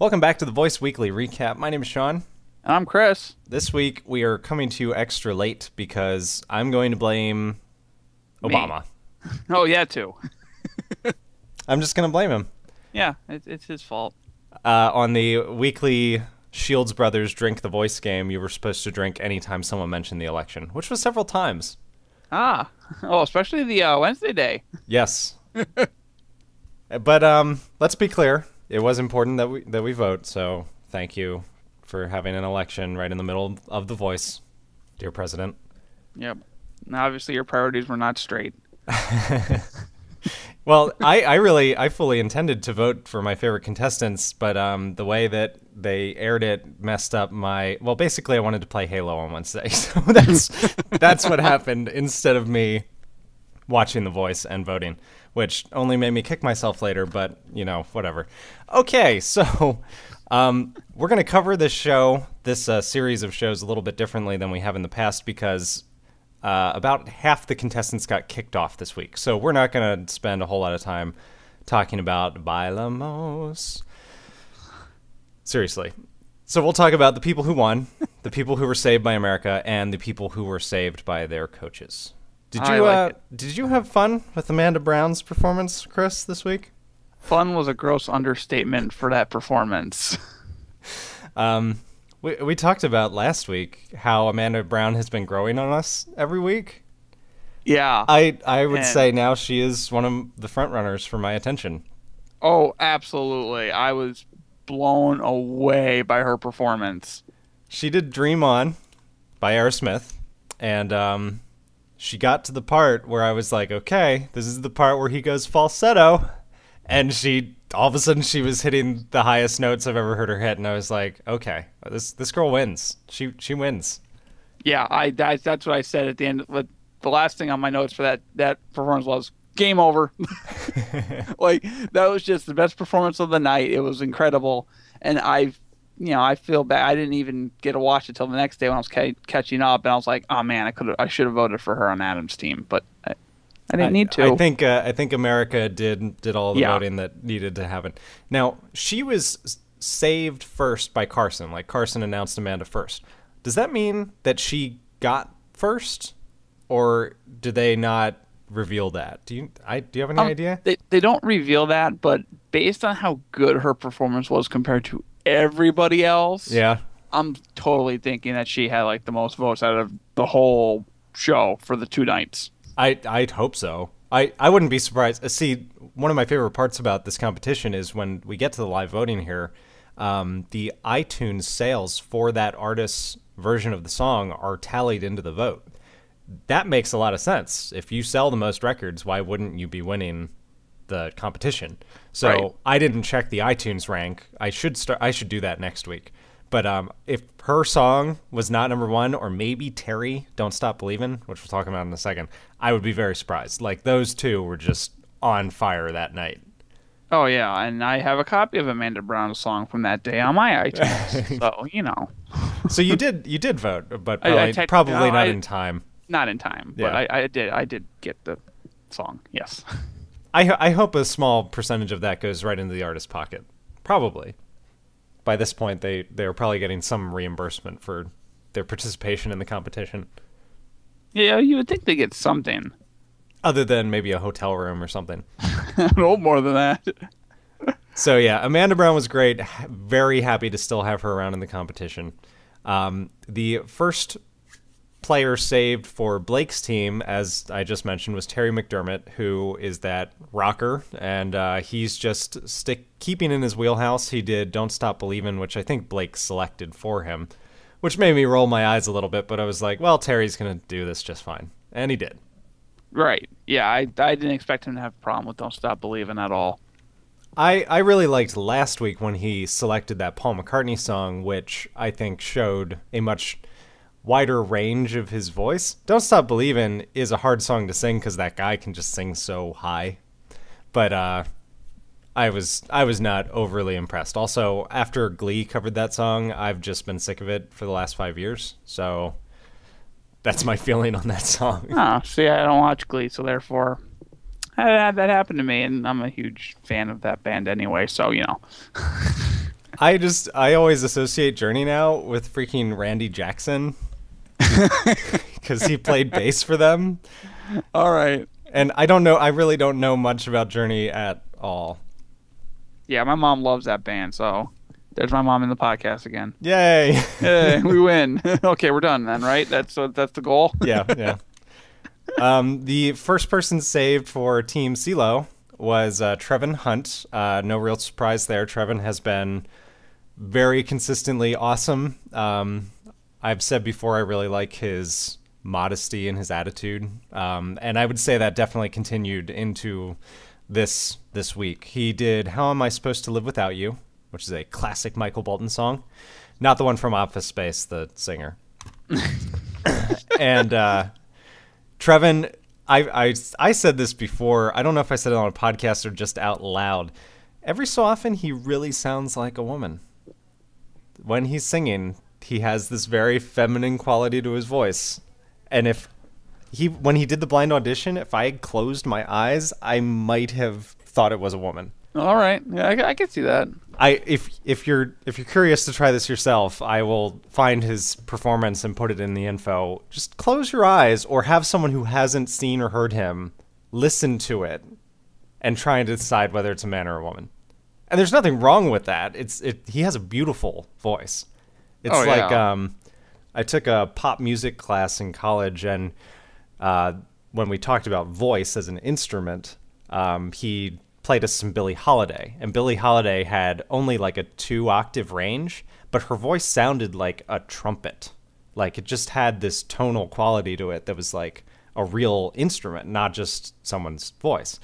Welcome back to the Voice Weekly Recap. My name is Sean. And I'm Chris. This week we are coming to you extra late because I'm going to blame Me. Obama. Oh, yeah, too. I'm just going to blame him. Yeah, it's his fault. On the weekly Shields Brothers Drink the Voice game, you were supposed to drink anytime someone mentioned the election, which was several times. Ah. Oh, especially the Wednesday day. Yes. But let's be clear. It was important that we vote, so thank you for having an election right in the middle of the Voice, dear President. Yep. Now, obviously, your priorities were not straight. Well, I fully intended to vote for my favorite contestants, but the way that they aired it messed up basically I wanted to play Halo on Wednesday, so that's what happened instead of me watching The Voice and voting, which only made me kick myself later, but, whatever. Okay, so we're going to cover this series of shows a little bit differently than we have in the past because about half the contestants got kicked off this week. So we're not going to spend a whole lot of time talking about Bailamos. Seriously. So we'll talk about the people who won, the people who were saved by America, and the people who were saved by their coaches. Did you have fun with Amanda Brown's performance, Chris, this week? Fun was a gross understatement for that performance. We talked about last week how Amanda Brown has been growing on us every week. Yeah. I would say now she is one of the front runners for my attention. Oh, absolutely. I was blown away by her performance. She did Dream On by Aerosmith, and she got to the part where I was like, okay, this is the part where he goes falsetto, and all of a sudden she was hitting the highest notes I've ever heard her hit, and I was like, okay, this girl wins. She wins. Yeah, that's what I said at the end. The last thing on my notes for that performance was game over. Like, that was just the best performance of the night. It was incredible, and I feel bad. I didn't even get to watch it till the next day when I was catching up, and I was like, oh man, I should have voted for her on Adam's team, but I didn't need to. I think America did all the voting that needed to happen. Now, she was saved first by Carson. Like, Carson announced Amanda first. Does that mean that she got first, or do they not reveal that? Do you have any idea? They don't reveal that, but based on how good her performance was compared to everybody else, yeah, I'm totally thinking that she had like the most votes out of the whole show for the 2 nights. I'd hope so. I wouldn't be surprised. See, one of my favorite parts about this competition is when we get to the live voting here, the iTunes sales for that artist's version of the song are tallied into the vote. That makes a lot of sense. If you sell the most records, why wouldn't you be winning the competition? So right. I didn't check the iTunes rank. I should do that next week. But if her song was not number 1, or maybe Terry, Don't Stop Believin', which we'll talk about in a second, I would be very surprised. Like, those two were just on fire that night. Oh, yeah, and I have a copy of Amanda Brown's song from that day on my iTunes, so, So you did vote, but probably not in time. Not in time, but yeah. I did get the song, yes. I hope a small percentage of that goes right into the artist's pocket. Probably. By this point, they're probably getting some reimbursement for their participation in the competition. Yeah, you would think they get something. Other than maybe a hotel room or something. No more than that. So yeah, Amanda Brown was great. Very happy to still have her around in the competition. The first player saved for Blake's team, as I just mentioned, was Terry McDermott, who is that rocker, and he's just keeping in his wheelhouse. He did Don't Stop Believin', which I think Blake selected for him, which made me roll my eyes a little bit, but I was like, well, Terry's going to do this just fine. And he did. Right. Yeah, I didn't expect him to have a problem with Don't Stop Believin' at all. I really liked last week when he selected that Paul McCartney song, which I think showed a much wider range of his voice. Don't Stop Believin' is a hard song to sing because that guy can just sing so high. But I was not overly impressed. Also, after Glee covered that song, I've just been sick of it for the last 5 years. So that's my feeling on that song. Oh, see, I don't watch Glee, so therefore that happened to me, and I'm a huge fan of that band anyway, so, I always associate Journey now with freaking Randy Jackson because he played bass for them. All right. And I really don't know much about Journey at all. Yeah, my mom loves that band, so there's my mom in the podcast again. Yay! Hey, we win. Okay, we're done then, right? That's the goal. Yeah. The first person saved for Team CeeLo was Trevin Hunt. No real surprise there. Trevin has been very consistently awesome. I've said before I really like his modesty and his attitude, and I would say that definitely continued into this week. He did "How Am I Supposed to Live Without You," which is a classic Michael Bolton song, not the one from Office Space, the singer. And Trevin, I said this before. I don't know if I said it on a podcast or just out loud. Every so often, he really sounds like a woman. When he's singing, he has this very feminine quality to his voice. And when he did the blind audition, if I had closed my eyes, I might have thought it was a woman. All right, yeah, I can see that. If you're curious to try this yourself, I will find his performance and put it in the info. Just close your eyes, or have someone who hasn't seen or heard him listen to it and try and decide whether it's a man or a woman. And there's nothing wrong with that. He has a beautiful voice. It's I took a pop music class in college, and when we talked about voice as an instrument, he played us some Billie Holiday, and Billie Holiday had only like a 2-octave range, but her voice sounded like a trumpet. Like it just had this tonal quality to it that was like a real instrument, not just someone's voice.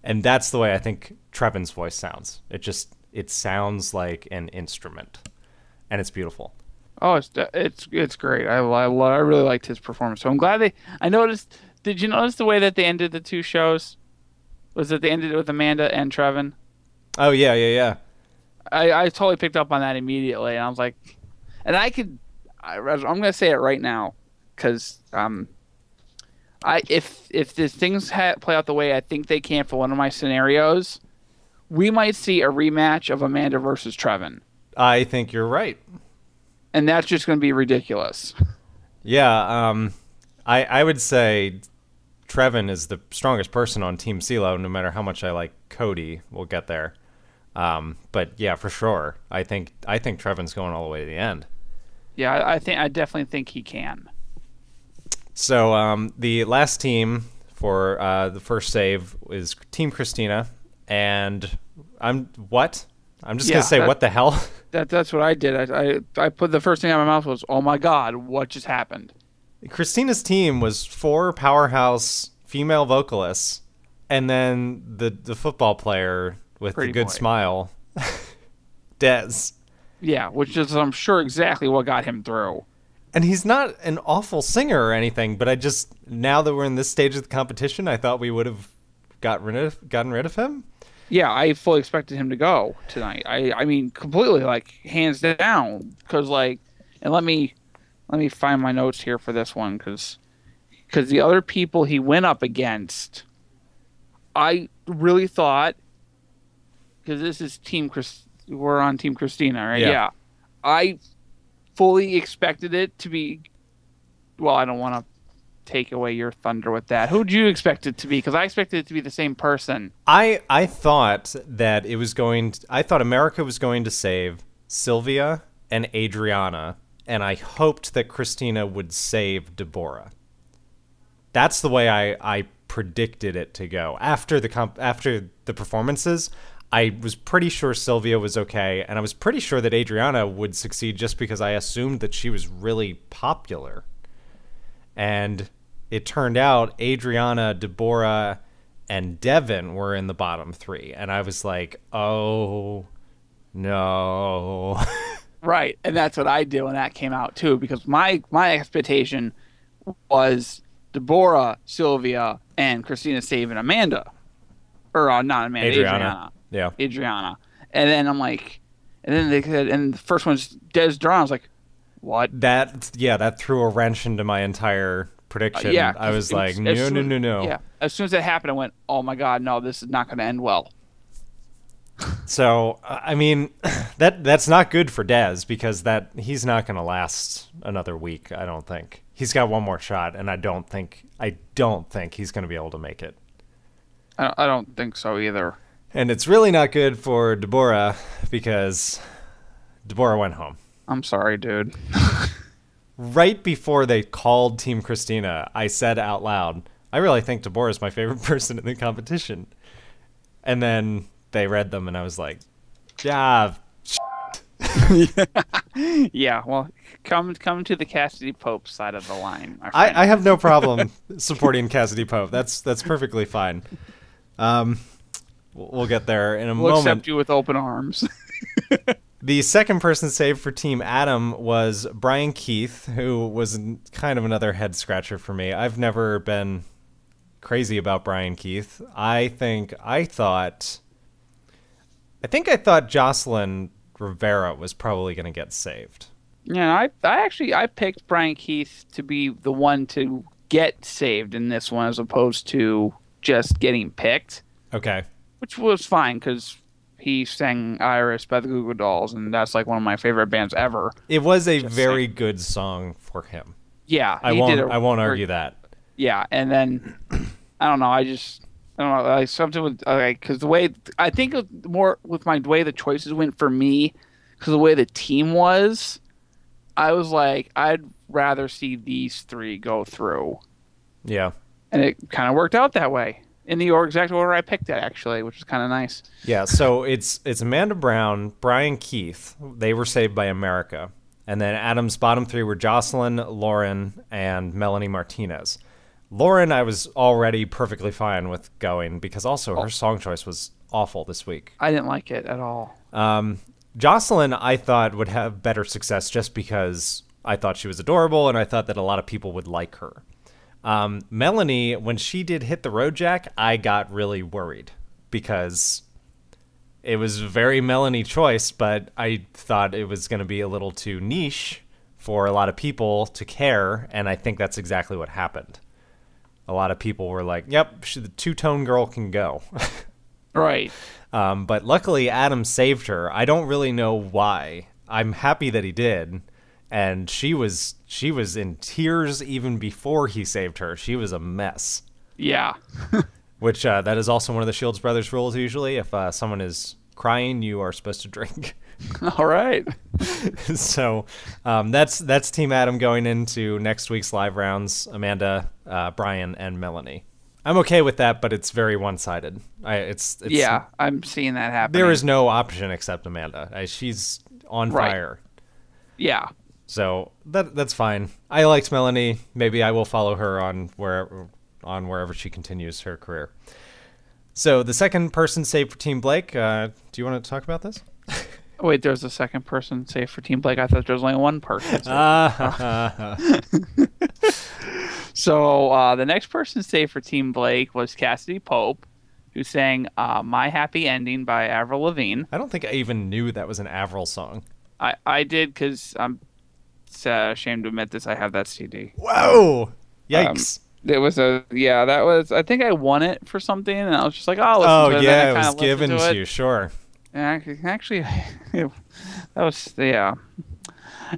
And that's the way I think Trevin's voice sounds. It sounds like an instrument, and it's beautiful. Oh, it's great. I really liked his performance. So I'm glad I noticed. Did you notice the way that they ended the two shows? Was that they ended it with Amanda and Trevin? Oh yeah. I totally picked up on that immediately, and I was like, and I'm gonna say it right now, because if the things play out the way I think they can for one of my scenarios, we might see a rematch of Amanda versus Trevin. I think you're right. And that's just going to be ridiculous. Yeah, I would say Trevin is the strongest person on Team CeeLo, no matter how much I like Cody. We'll get there. But yeah, for sure. I think Trevin's going all the way to the end. Yeah, I definitely think he can. So the last team for the first save is Team Christina, and I'm just gonna say, what the hell? That's what I did. I put the first thing out of my mouth was, oh my god, what just happened? Christina's team was 4 powerhouse female vocalists, and then the football player with Pretty the good boy. Smile, Dez. Yeah, which is, I'm sure, exactly what got him through. And he's not an awful singer or anything, but now that we're in this stage of the competition, I thought we would have gotten rid of him. Yeah, I fully expected him to go tonight. I mean, completely, like, hands down. Because, like, and let me find my notes here for this one, because the other people he went up against, I really thought, because this is we're on Team Christina, right? Yeah. I fully expected it to be, well, I don't want to take away your thunder with that. Who'd you expect it to be? Because I expected it to be the same person. I thought that I thought America was going to save Sylvia and Adriana, and I hoped that Christina would save Deborah. That's the way I predicted it to go. After the performances, I was pretty sure Sylvia was okay, and I was pretty sure that Adriana would succeed just because I assumed that she was really popular. And it turned out Adriana, Deborah, and Devin were in the bottom 3. And I was like, oh, no. Right. And that's what I did when that came out, too, because my expectation was Deborah, Sylvia, and Christina saving Amanda. Or not Amanda, Adriana. Yeah. Adriana. And then I'm like, and then they said, and the first one's Des Duran. I was like, what? That threw a wrench into my entire prediction. I was like, no. Yeah. As soon as that happened, I went, oh my God, no, this is not going to end well. So I mean, that's not good for Dez because he's not going to last another week. I don't think he's got one more shot, and I don't think he's going to be able to make it. I don't think so either. And it's really not good for Deborah because Deborah went home. I'm sorry, dude. Right before they called Team Christina, I said out loud, I really think Deborah is my favorite person in the competition. And then they read them, and I was like, yeah. Yeah, well, come to the Cassidy Pope side of the line. I have no problem supporting Cassidy Pope. That's perfectly fine. We'll get there in a moment. We'll accept you with open arms. The second person saved for Team Adam was Brian Keith, who was kind of another head scratcher for me. I've never been crazy about Brian Keith. I thought Jocelyn Rivera was probably going to get saved. Yeah, I picked Brian Keith to be the one to get saved in this one as opposed to just getting picked. Okay. Which was fine because he sang Iris by the Goo Goo Dolls, and that's like one of my favorite bands ever. It was a very good song for him. Yeah, I won't argue that. Yeah, and then I don't know. I don't know. Like something with because the way I think more with the way the choices went for me, because the way the team was, I was like, I'd rather see these three go through. Yeah, and it kind of worked out that way. In the exact order I picked it, actually, which is kind of nice. Yeah, so it's Amanda Brown, Brian Keith. They were saved by America. And then Adam's bottom three were Jocelyn, Lauren, and Melanie Martinez. Lauren, I was already perfectly fine with going because also her song choice was awful this week. I didn't like it at all. Jocelyn, I thought, would have better success just because I thought she was adorable and I thought that a lot of people would like her. Melanie, when she did Hit the Road Jack, I got really worried because it was a very Melanie choice, but I thought it was going to be a little too niche for a lot of people to care, and I think that's exactly what happened. A lot of people were like, yep, the two-tone girl can go. Right. But luckily, Adam saved her. I don't really know why. I'm happy that he did. And she was in tears even before he saved her. She was a mess. Yeah. Which that is also one of the Shields Brothers rules usually. If someone is crying, you are supposed to drink. All right. So that's Team Adam going into next week's live rounds. Amanda, Brian, and Melanie. I'm okay with that, but it's very one-sided. Yeah, I'm seeing that happen. There is no option except Amanda. She's on fire. Yeah. So that's fine. I liked Melanie. Maybe I will follow her on wherever she continues her career. So the second person saved for Team Blake. Do you want to talk about this? Wait, there's a second person saved for Team Blake. I thought there was only one person. So the next person saved for Team Blake was Cassidy Pope, who sang "My Happy Ending" by Avril Lavigne. I don't think I even knew that was an Avril song. I did because I'm ashamed to admit this. I have that CD. Whoa! Yikes! It was that was. I think I won it for something, and I was just like, oh yeah, it was given to you. Sure. Actually, that was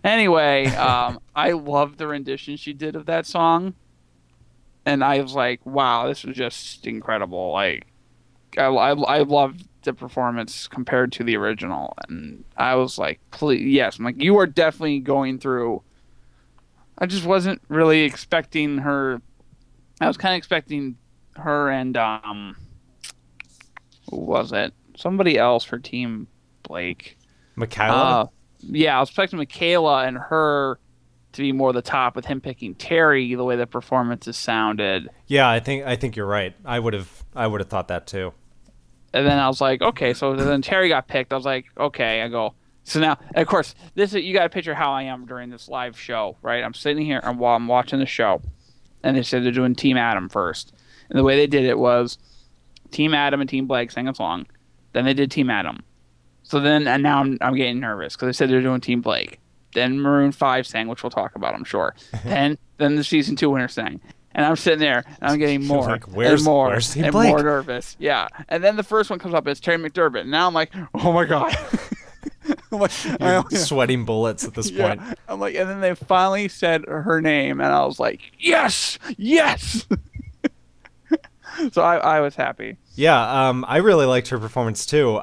Anyway, I loved the rendition she did of that song, and I was like, wow, this was just incredible. Like, I loved the performance compared to the original, and I was like, please, yes, I'm like, you are definitely going through. I just wasn't really expecting her. I was kind of expecting her and who was it? Somebody else for Team Blake. Michaela? Yeah, I was expecting Michaela and her to be more the top, with him picking Terry the way the performances sounded. Yeah, I think you're right. I would have thought that too. And then I was like, okay, so then Terry got picked. I was like, okay, I go. So now, and of course, you got to picture how I am during this live show, right? I'm sitting here and while I'm watching the show, and they said they're doing Team Adam first. And the way they did it was Team Adam and Team Blake sang a song. Then they did Team Adam. So then, and now I'm getting nervous because they said they're doing Team Blake. Then Maroon 5 sang, which we'll talk about, I'm sure. then the season 2 winner sang. And I'm sitting there, and I'm getting more like, and more where's Team and Blake? more nervous. Yeah. And then the first one comes up, it's Terry McDermott. And now I'm like, oh my God. I'm like, You're sweating bullets at this point. I'm like, and then they finally said her name, and I was like, yes, yes. So I was happy. Yeah, I really liked her performance too.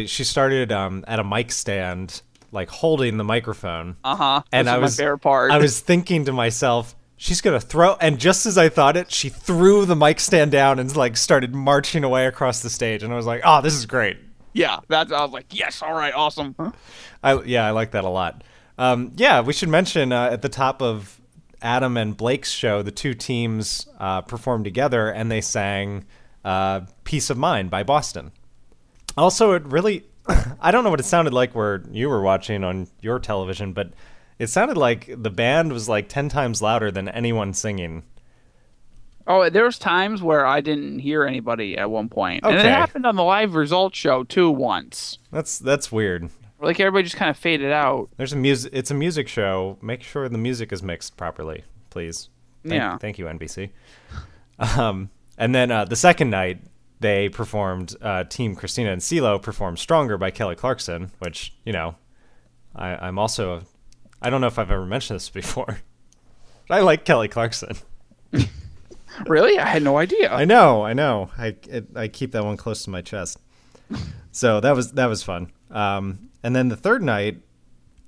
She started at a mic stand, like holding the microphone. And that was my favorite part. I was thinking to myself, she's gonna throw, and just as I thought it, she threw the mic stand down and like started marching away across the stage, and I was like, oh, this is great. Yeah, I was like, yes, all right, awesome. I like that a lot. We should mention at the top of Adam and Blake's show, the two teams performed together and they sang Peace of Mind by Boston. Also, it really, I don't know what it sounded like where you were watching on your television, but it sounded like the band was like 10 times louder than anyone singing. Oh, there was times where I didn't hear anybody at one point. Okay. And it happened on the live results show too once. That's weird. Like everybody just kind of faded out. It's a music show. Make sure the music is mixed properly, please. Thank you, NBC. And then the second night, they performed, Team Christina and CeeLo performed Stronger by Kelly Clarkson, which, I'm also, I don't know if I've ever mentioned this before, but I like Kelly Clarkson. Really? I had no idea. I know. I keep that one close to my chest. So that was fun. And then the third night,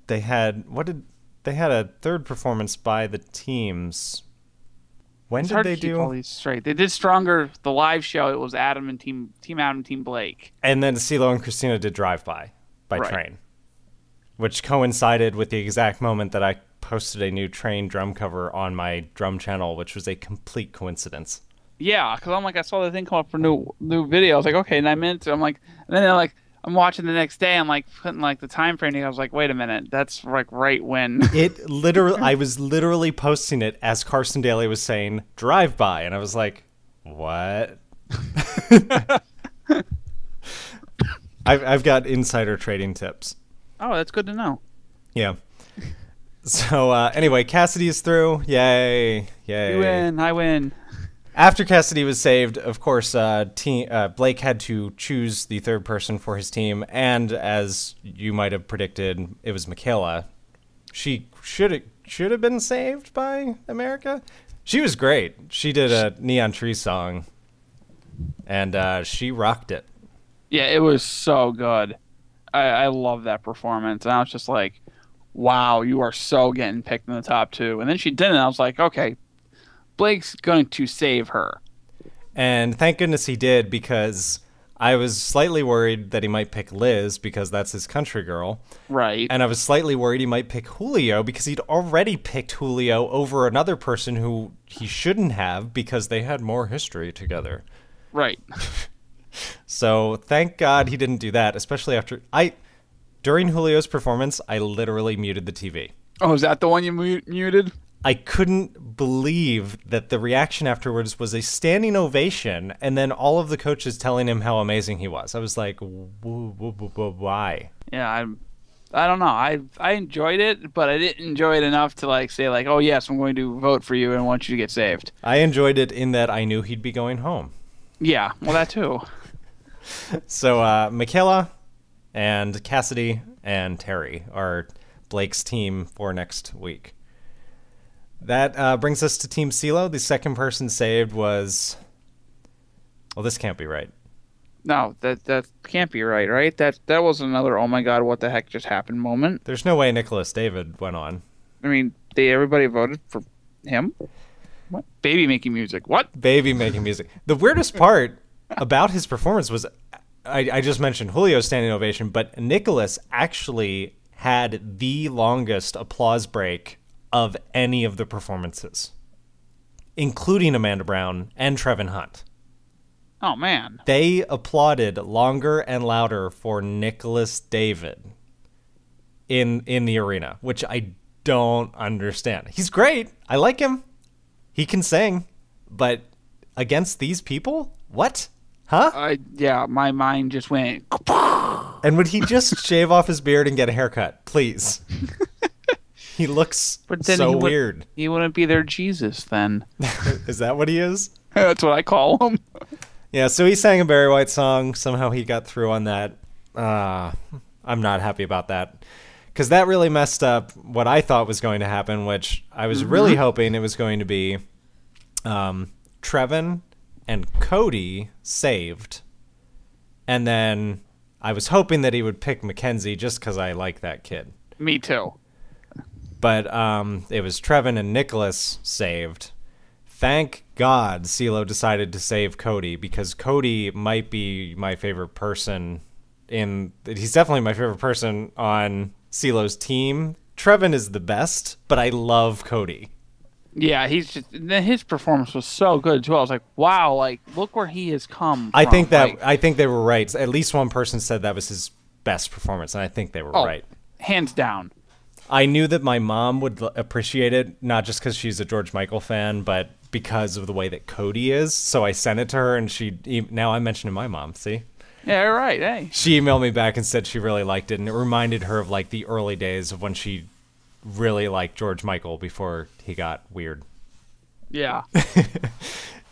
they had a third performance by the teams. When did they do all these straight? They did Stronger, the live show. It was Adam and Team Adam and Team Blake. And then CeeLo and Christina did Drive By Train, which coincided with the exact moment that I posted a new Train drum cover on my drum channel, which was a complete coincidence. Yeah, because I'm like, I saw the thing come up for new video. I was like, okay, 9 minutes. I'm like, and then I'm watching the next day. I'm like putting like the time frame. I was like, wait a minute, that's like right when it literally. I was literally posting it as Carson Daly was saying Drive By, and I was like, what? I've got insider trading tips. Oh, that's good to know. Yeah. So anyway, Cassidy is through. Yay! You win. I win. After Cassidy was saved, of course, Blake had to choose the third person for his team, and as you might have predicted, it was Michaela. She should have been saved by America. She was great. She did a Neon Tree song, and she rocked it. Yeah, it was so good. I love that performance, and I was just like, wow, you are so getting picked in the top two. And then she didn't. I was like, okay, Blake's going to save her. And thank goodness he did, because I was slightly worried that he might pick Liz because that's his country girl. Right. And I was slightly worried he might pick Julio because he'd already picked Julio over another person who he shouldn't have because they had more history together. Right. So thank God he didn't do that, especially after during Julio's performance, I literally muted the TV. Oh, is that the one you muted? I couldn't believe that the reaction afterwards was a standing ovation, and then all of the coaches telling him how amazing he was. I was like, why? Yeah, I don't know. I enjoyed it, but I didn't enjoy it enough to say oh yes, I'm going to vote for you and want you to get saved. I enjoyed it in that I knew he'd be going home. Yeah, well, that too. So Michaela and Cassidy and Terry are Blake's team for next week. That brings us to Team CeeLo. The second person saved was... Well, this can't be right. No, that can't be right? That was another, oh my God, what the heck just happened moment. There's no way Nicholas David went on. I mean, everybody voted for him? What? Baby making music. What? Baby making music. The weirdest part about his performance was, I just mentioned Julio's standing ovation, but Nicholas actually had the longest applause break of any of the performances, including Amanda Brown and Trevin Hunt. Oh, man. They applauded longer and louder for Nicholas David in the arena, which I don't understand. He's great. I like him. He can sing. But against these people? What? Huh? Yeah, my mind just went... And would he just shave off his beard and get a haircut? Please. He looks But then so weird. He wouldn't be their Jesus then. Is that what he is? That's what I call him. Yeah, so he sang a Barry White song. Somehow he got through on that. I'm not happy about that. Because that really messed up what I thought was going to happen, which I was really hoping it was going to be Trevin and Cody saved. And then I was hoping that he would pick Mackenzie just because I like that kid. Me too. But it was Trevin and Nicholas saved. Thank God CeeLo decided to save Cody, because Cody might be my favorite person he's definitely my favorite person on CeeLo's team. Trevin is the best, but I love Cody. Yeah, his performance was so good too. I was like, wow, like look where he has come from. I think they were right. At least one person said that was his best performance, and I think they were right. Hands down. I knew that my mom would appreciate it, not just because she's a George Michael fan, but because of the way that Cody is. So I sent it to her, and now I'm mentioning my mom. See? Yeah, right. Hey. She emailed me back and said she really liked it, and it reminded her of like the early days of when she really liked George Michael before he got weird. Yeah.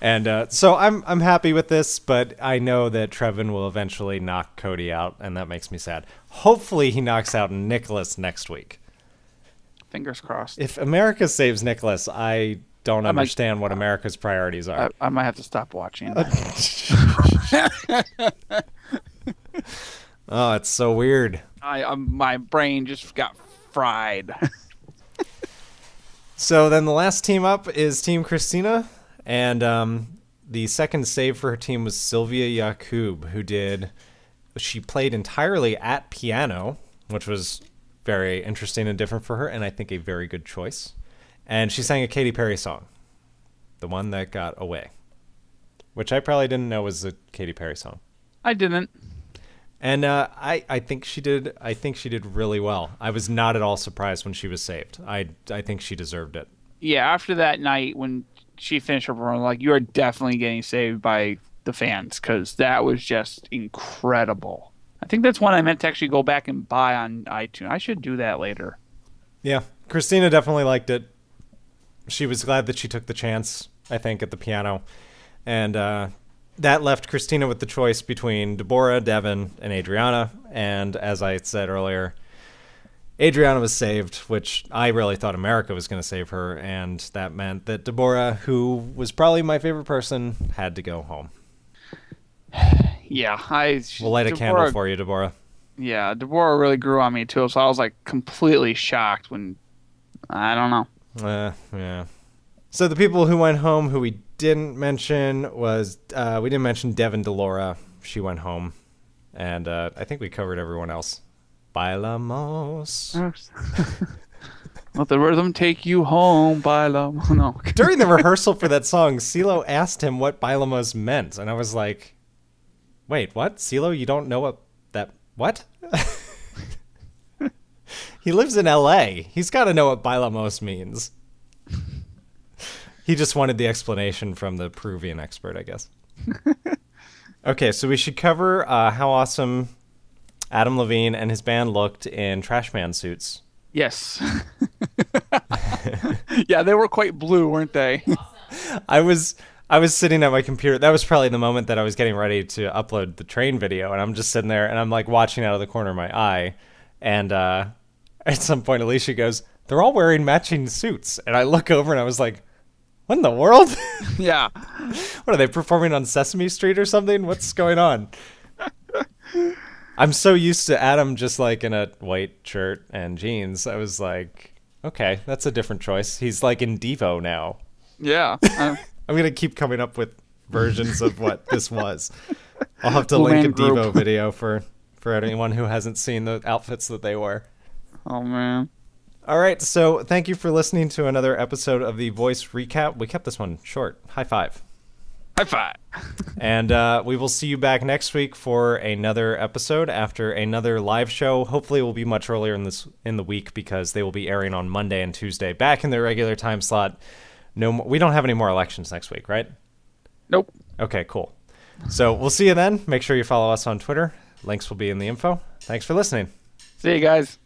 And so I'm happy with this, but I know that Trevin will eventually knock Cody out, and that makes me sad. Hopefully he knocks out Nicholas next week. Fingers crossed. If America saves Nicholas, I don't understand what America's priorities are. I might have to stop watching. Oh, it's so weird. My brain just got fried. So then the last team up is Team Christina, and the second save for her team was Sylvia Yakub, she played entirely at piano, which was very interesting and different for her, and I think a very good choice. And she sang a Katy Perry song, the one that got away, which I probably didn't know was a Katy Perry song. I didn't. And I think she did. I think she did really well. I was not at all surprised when she was saved. I think she deserved it. Yeah, after that night when she finished her performance, like, you are definitely getting saved by the fans, because that was just incredible. I think that's one I meant to actually go back and buy on iTunes. I should do that later. Yeah, Christina definitely liked it. She was glad that she took the chance, I think, at the piano. And that left Christina with the choice between Deborah, Devin, and Adriana. And as I said earlier, Adriana was saved, which I really thought America was going to save her. And that meant that Deborah, who was probably my favorite person, had to go home. Yeah, we'll light a candle for you, Deborah. Yeah, Deborah really grew on me too, so I was like completely shocked when I don't know. Yeah. So the people who went home who we didn't mention was we didn't mention Devin Delora. She went home, and I think we covered everyone else. Bailamos. Let the rhythm take you home, Bailamos. No. During the rehearsal for that song, CeeLo asked him what Bailamos meant, and I was like, wait, what? CeeLo, you don't know what? He lives in L.A. He's got to know what Bailamos means. He just wanted the explanation from the Peruvian expert, I guess. Okay, so we should cover how awesome Adam Levine and his band looked in trash man suits. Yes. Yeah, they were quite blue, weren't they? I was sitting at my computer. That was probably the moment that I was getting ready to upload the train video, and I'm just sitting there, and I'm like watching out of the corner of my eye, and at some point Alicia goes, "They're all wearing matching suits," and I look over and I was like, what in the world? Yeah. What, are they performing on Sesame Street or something? What's going on? I'm so used to Adam just like in a white shirt and jeans. I was like, okay, that's a different choice. He's like in Devo now. Yeah. I'm going to keep coming up with versions of what this was. I'll have to link a Devo video for anyone who hasn't seen the outfits that they wear. Oh, man. All right, so thank you for listening to another episode of the Voice Recap. We kept this one short. High five. High five. And we will see you back next week for another episode after another live show. Hopefully it will be much earlier in the week, because they will be airing on Monday and Tuesday, back in their regular time slot. No more, we don't have any more elections next week, right? Nope. Okay, cool. So we'll see you then. Make sure you follow us on Twitter. Links will be in the info. Thanks for listening. See you guys.